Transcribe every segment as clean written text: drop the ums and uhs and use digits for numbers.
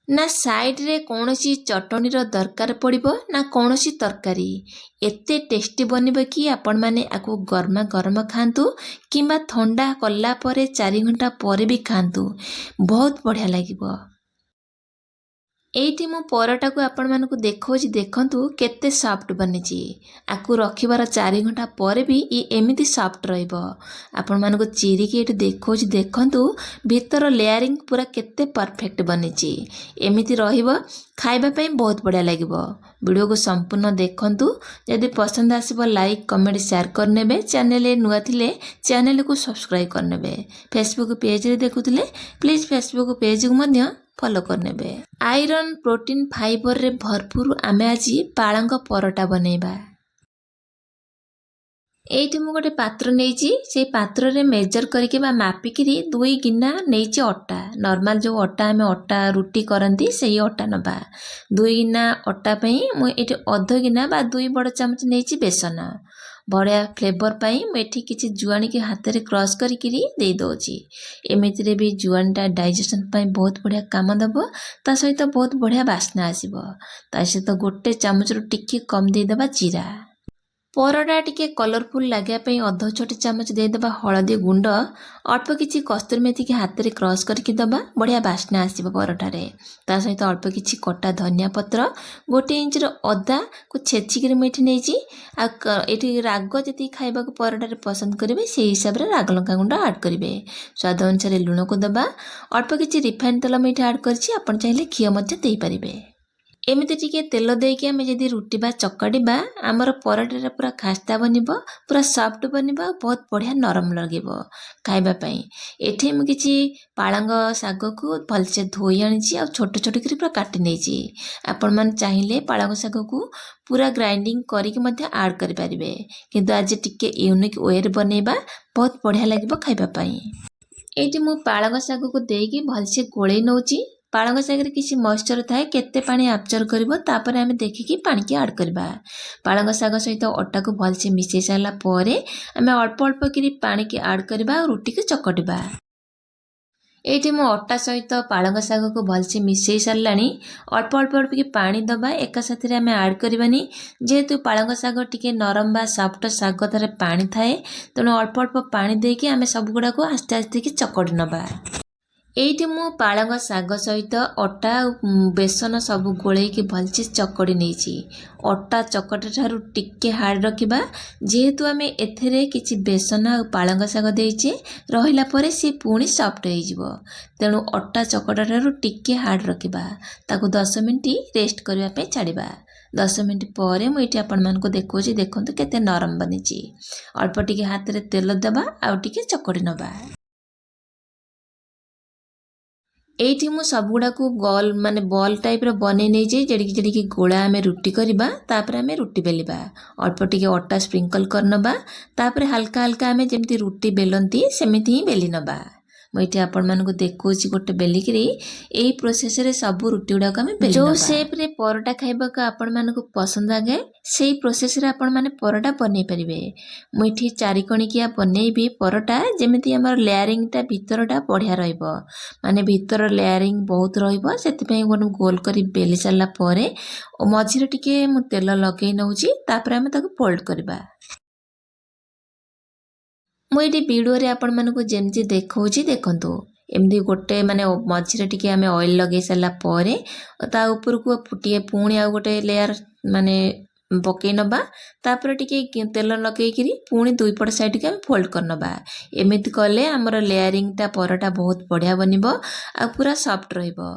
ना साइड रे कौनसी चटनी रो दरकार पड़िबो ना कौनसी तरकारी एते टेस्टी बनिबो कि आपण माने आकु गरमा गरम खांतु किंबा ठंडा कला परे 4 घंटा परे भी खांतु बहुत बढ़िया लागिबो। एइठी मु परटा को आपण मानकु देखौछि देखंतु केते सॉफ्ट बनिछि आकु रखिबार 4 घंटा परे भी ई एमिति सॉफ्ट रहइबो। आपण मानकु चिरी के एठी देखौछि देखंतु भीतर लेयरिंग पूरा केते परफेक्ट बनिछि एमिति रहिबो खाइबा पई बहुत बढ़िया लागिबो। वीडियो को संपूर्ण देखंतु यदि पसंद आसीबो लाइक कमेंट शेयर करनेबे चैनल ए नुआ थिले चैनल को सब्सक्राइब करनेबे फेसबुक पेज रे देखुथिले प्लीज फेसबुक पेज को मध्य फॉलो करनेबे। आयरन प्रोटीन फाइबर रे भरपूर आमे आज पाळंग परोटा बनेबा। एइठी मु गोटे पात्र नेइची से पात्र रे मेजर करके बा मापिकिरी 2 गिना नेइची अट्टा नॉर्मल जो अट्टा हमें अट्टा रुटी करंती सही अट्टा नबा 2 गिना अट्टा पई मु एठी अध गिना बा 2 बड़ चमच नेइची बेसन बढ़िया फ्लेवर पाई मु एठी किछि जुआनी के हाथ रे क्रॉस करिकिरी दे दोची एमिति रे भी जुआनटा डाइजेशन पाई बहुत बढ़िया काम दबो ता सहित बहुत बढ़िया वासना आसीबो ता सहित गोटे चमच रु टिके कम दे दबा जीरा परोटा टिके कलरफुल लगे अध छोटे चमच देदेबा हलदी गुंड अल्प किछि कस्तूरी मेथी के हाथ रे क्रॉस करके दबा बढ़िया बास्ना आसीबो परोटारे ता सहित अल्प किछि कटा धनिया पत्र 1 इंच रो अदा को छेची के मेथी नेची आ एठी राग जति खाइबा को परोटारे पसंद करिवे सेही हिसाब रे राग लंका गुंड ऐड करिवे स्वाद अनुसार लूण को दबा अल्प किछि रिफाइंड तेल मेथी ऐड करछि आपण चाहिले घियो मध्ये देई परिबे। एमिति टिके तेल देके आमे जदि रुटी बा चकड़ीबा आमर परोटा पूरा खास्ता बनिबो पूरा सॉफ्ट बनिबो बहुत बढ़िया नरम लगिबो खाइबा पई। एठी मु किछि पाळंग साग को भलसे धोई आनिछि आ छोट छोट करी पूरा काटि नेछि आपण मन चाहिले पाळंग साग को पूरा ग्राइंडिंग करी के मध्ये ऐड करि परिबे किंतु आज टिके यूनिक वे रे बनेबा बहुत बढ़िया लागिबो खाइबा पई। एठी मु पाळंग साग को देकी भलसे गोळै नउछि पाळंग सागरे किछि मॉइस्चर थाए केते पानी एब्जॉर्ब करबो तापर आमे देखिकी पानी के ऐड करबा पाळंग साग सहित अट्टा को भलसे मिसै साला परे आमे अल्प अल्प करी पानी के ऐड करबा और रुटी के चकटिबा। एठी मो अट्टा सहित पाळंग साग को भलसे मिसै सालानी अल्प अल्प की पानी दबा एका साथरे आमे ऐड करबानी जेहेतु पाळंग साग टिके नरम बा सॉफ्ट साग तारे पानी थाए तनो अल्प अल्प पानी देकी आमे सब गुडा को आस्ते आस्ते की चकटी नबा। एइठी मु पाळंग साग सहित अट्टा बेसन सब गोळै के भलसे चकड़ी नेछि अट्टा चकटा ठारू टिके हार्ड रखिबा जेहेतु आमे एथरे किछि बेसन आ पाळंग साग देइछे रहिला परे से पुणी सॉफ्ट होई जिवो तेनु अट्टा चकटा ठारू टिके हार्ड रखिबा ताकू 10 मिनिट रेस्ट करिवा पे छाड़िबा 10 मिनिट परे मु एठी आपण मान को देखौछि देखंतु केते नरम बनिछि अल्प टिके हाथ रे तेल दबा आ टिके चकड़ी नबा। एइठी मु सब गुडा को गोल माने बॉल टाइप रो बने नै जे जेडी गोला आमे रुटी करबा तापर आमे रुटी बेलिबा अल्प टिके अट्टा स्प्रिंकल करनबा तापर हल्का हल्का आमे जेमती रुटी बेलंती सेमिति ही बेली नबा। मुझे आपण मान को देखौछि गोटे बेलिकरी एई प्रोसेस रे सब रुटी गुडा को आमे बेली नबा। जो शेप रे परोटा खाइबा का आपण मान को पसंद आगे सेई प्रोसेस रे आपण माने परोटा बनै परिबे। मुठी 4 कणिकिया बनेइबी परोटा जेमिति हमर लेयरिंग ता भीतरटा बढ़िया रहइबो माने भीतर लेयरिंग बहुत रहइबो सेति पई गोन गोल करी बेली साला परे ओ मझिरे टिके मु तेल लगै नउछि तापर हम ताको फोल्ड करबा। मु एटी वीडियो रे आपण मान को जेमति देखौछि देखंतु एमदी गोटे माने मझिरे टिके आमे ऑयल लगै साला परे ता ऊपर को फुटिए पुणी आ गोटे लेयर माने पकई नबा तापर टिके तेल लगै किरी पुणी दुई पट साइड के फोल्ड करनबा एमिति कले हमर लेयरिंग ता परोटा बहुत बढ़िया बनिबो आ पूरा सॉफ्ट रहइबो।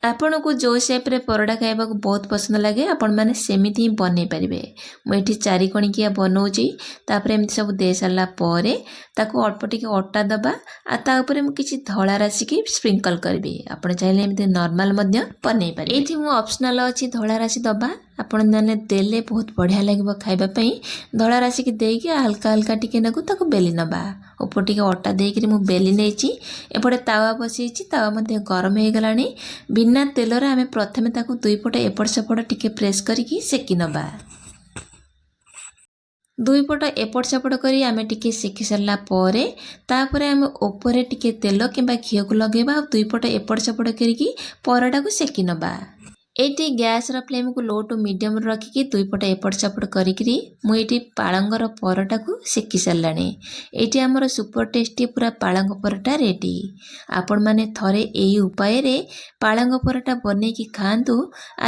आपण को जो शेप रे परोटा खाइबा को बहुत पसंद लागे आपण माने सेमिति ही बनै परिबे। मु एठी 4 कणिकिया बनौछि तापर एमति सब दे साला परे ताको अल्प टिके अट्टा दबा आ ता ऊपर मु किछि धळा राशि की स्प्रिंकल करबी आपण चाहिले एमति नॉर्मल मध्य बनै पारे। एठी मु ऑप्शनल अछि धळा राशि दबा आपण जाने देले बहुत बढ़िया लागिबो खाइबा पई धळा राशि की देई के हल्का हल्का टिके नगु ताको बेली नबा ऊपर टिके अट्टा देई के मु बेली नेछि एपटे तावा बसिछि तावा मध्ये गरम हे गलानी बिना तेल रे आमे प्रथमे ताको दुई पटे एपट सेपट टिके प्रेस करिकी सेकी नबा। ଦୁଇ ପଟ ଏପଟ ସେପଟ କରି ଆମେ ଟିକେ ସେକି ସାରିଲା ପରେ ତାପରେ ଆମେ ଉପରେ ଟିକେ ତେଲ କିମ୍ବା ଘିଅକୁ ଲଗାଇବା ଆଉ ଦୁଇ ପଟ ଏପଟ ସେପଟ କରିକି ପରଟାକୁ ସେକି ନେବା। ଏଇଠି ଗ୍ୟାସ୍ର ଫ୍ଲେମ୍କୁ ଲୋ ଟୁ ମିଡ଼ିୟମ୍ରେ ରଖିକି ଦୁଇ ପଟ ଏପଟ ସେପଟ କରିକିରି ମୁଁ ଏଇଠି ପାଳଙ୍ଗର ପରଟାକୁ ସେକି ସାରିଲାଣି। ଏଇଠି ଆମର ସୁପର ଟେଷ୍ଟି ପୁରା ପାଳଙ୍ଗ ପରଟା ରେଡ଼ି। ଆପଣମାନେ ଥରେ ଏହି ଉପାୟରେ ପାଳଙ୍ଗ ପରଟା ବନେଇକି ଖାଆନ୍ତୁ।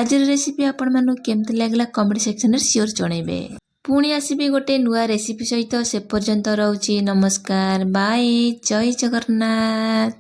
ଆଜିର ରେସିପି ଆପଣମାନଙ୍କୁ କେମିତି ଲାଗିଲା କମେଣ୍ଟ ସେକ୍ସନରେ ସିଓର ଜଣାଇବେ। ପୁଣି ଆସିବି ଗୋଟେ ନୂଆ ରେସିପି ସହିତ। ସେ ପର୍ଯ୍ୟନ୍ତ ରହୁଛି ନମସ୍କାର, ବାଏ, ଜୟ ଜଗନ୍ନାଥ।